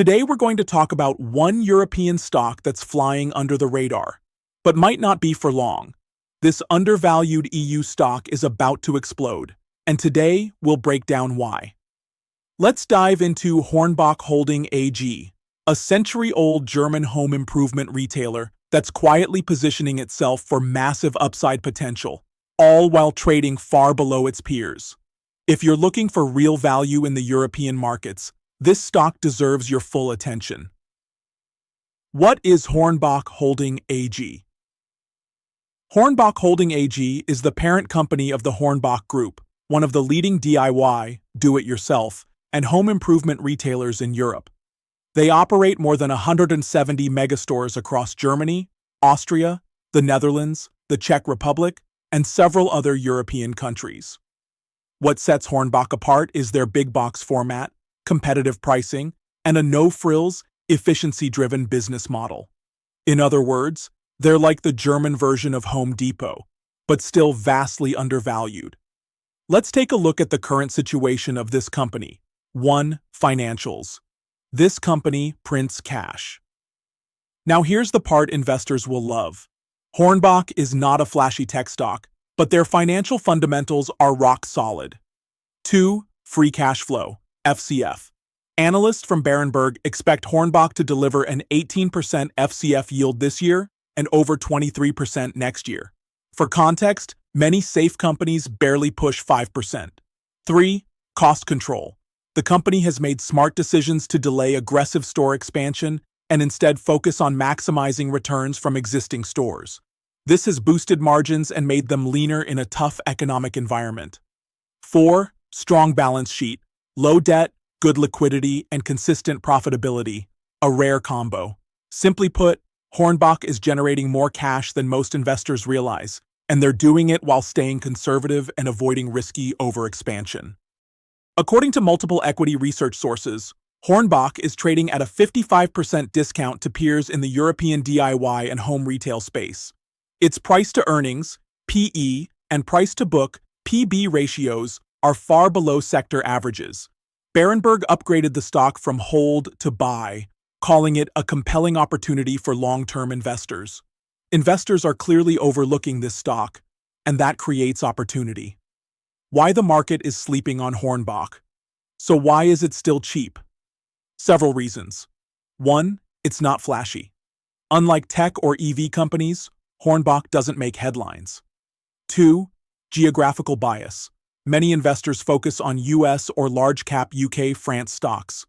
Today we're going to talk about one European stock that's flying under the radar, but might not be for long. This undervalued EU stock is about to explode, and today we'll break down why. Let's dive into Hornbach Holding AG, a century-old German home improvement retailer that's quietly positioning itself for massive upside potential, all while trading far below its peers. If you're looking for real value in the European markets, this stock deserves your full attention. What is Hornbach Holding AG? Hornbach Holding AG is the parent company of the Hornbach Group, one of the leading DIY, do-it-yourself, and home improvement retailers in Europe. They operate more than 170 megastores across Germany, Austria, the Netherlands, the Czech Republic, and several other European countries. What sets Hornbach apart is their big box format, competitive pricing, and a no-frills, efficiency-driven business model. In other words, they're like the German version of Home Depot, but still vastly undervalued. Let's take a look at the current situation of this company. 1. Financials. This company prints cash. Now here's the part investors will love. Hornbach is not a flashy tech stock, but their financial fundamentals are rock solid. 2. Free cash flow, FCF. Analysts from Berenberg expect Hornbach to deliver an 18% FCF yield this year and over 23% next year. For context, many safe companies barely push 5%. 3. Cost control. The company has made smart decisions to delay aggressive store expansion and instead focus on maximizing returns from existing stores. This has boosted margins and made them leaner in a tough economic environment. 4. Strong balance sheet. Low debt, good liquidity, and consistent profitability. A rare combo. Simply put, Hornbach is generating more cash than most investors realize, and they're doing it while staying conservative and avoiding risky overexpansion. According to multiple equity research sources, Hornbach is trading at a 55% discount to peers in the European DIY and home retail space. Its price-to-earnings, PE, and price-to-book, PB ratios are far below sector averages. Berenberg upgraded the stock from hold to buy, calling it a compelling opportunity for long-term investors. Investors are clearly overlooking this stock, and that creates opportunity. Why the market is sleeping on Hornbach. So why is it still cheap? Several reasons. 1. It's not flashy. Unlike tech or EV companies, Hornbach doesn't make headlines. 2. Geographical bias. Many investors focus on US or large-cap UK, France stocks.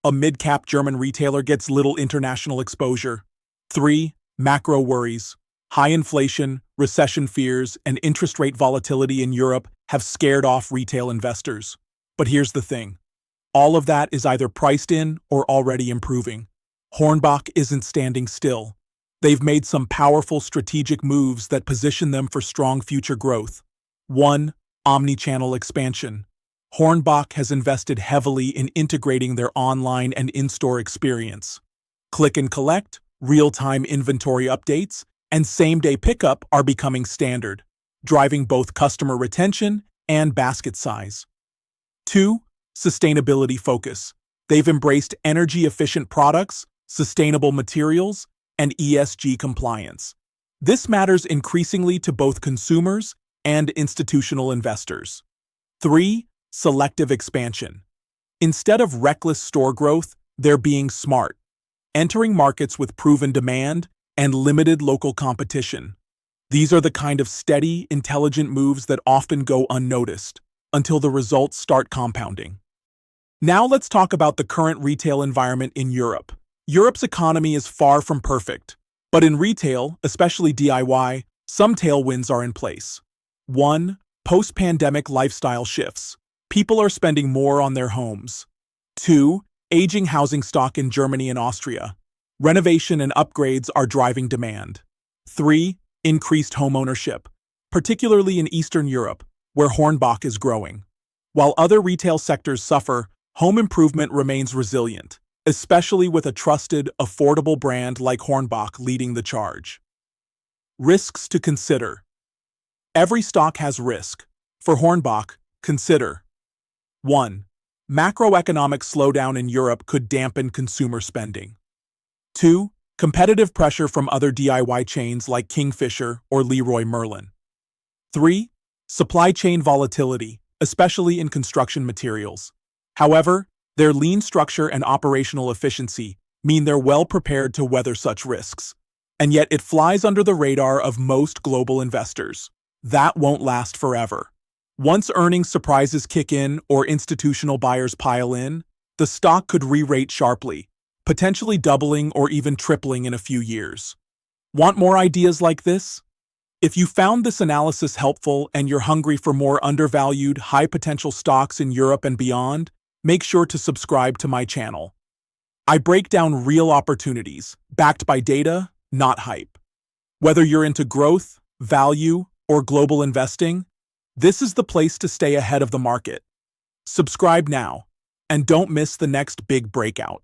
A mid-cap German retailer gets little international exposure. 3. Macro worries. High inflation, recession fears, and interest rate volatility in Europe have scared off retail investors. But here's the thing. All of that is either priced in or already improving. Hornbach isn't standing still. They've made some powerful strategic moves that position them for strong future growth. 1. Omnichannel expansion. Hornbach has invested heavily in integrating their online and in-store experience. Click and collect, real-time inventory updates, and same-day pickup are becoming standard, driving both customer retention and basket size. 2. Sustainability focus. They've embraced energy-efficient products, sustainable materials, and ESG compliance. This matters increasingly to both consumers and institutional investors. 3. Selective expansion. Instead of reckless store growth, they're being smart, entering markets with proven demand and limited local competition. These are the kind of steady, intelligent moves that often go unnoticed until the results start compounding. Now let's talk about the current retail environment in Europe. Europe's economy is far from perfect, but in retail, especially DIY, some tailwinds are in place. 1. Post-pandemic lifestyle shifts. People are spending more on their homes. 2. Aging housing stock in Germany and Austria. Renovation and upgrades are driving demand. 3. Increased home ownership, particularly in Eastern Europe, where Hornbach is growing. While other retail sectors suffer, home improvement remains resilient, especially with a trusted, affordable brand like Hornbach leading the charge. Risks to consider. Every stock has risk. For Hornbach, consider 1. Macroeconomic slowdown in Europe could dampen consumer spending. 2. Competitive pressure from other DIY chains like Kingfisher or Leroy Merlin. 3. Supply chain volatility, especially in construction materials. However, their lean structure and operational efficiency mean they're well prepared to weather such risks. And yet it flies under the radar of most global investors. That won't last forever. Once earnings surprises kick in or institutional buyers pile in, the stock could re-rate sharply, potentially doubling or even tripling in a few years. Want more ideas like this? If you found this analysis helpful and you're hungry for more undervalued, high-potential stocks in Europe and beyond, make sure to subscribe to my channel. I break down real opportunities, backed by data, not hype. Whether you're into growth, value, or global investing, this is the place to stay ahead of the market. Subscribe now, and don't miss the next big breakout.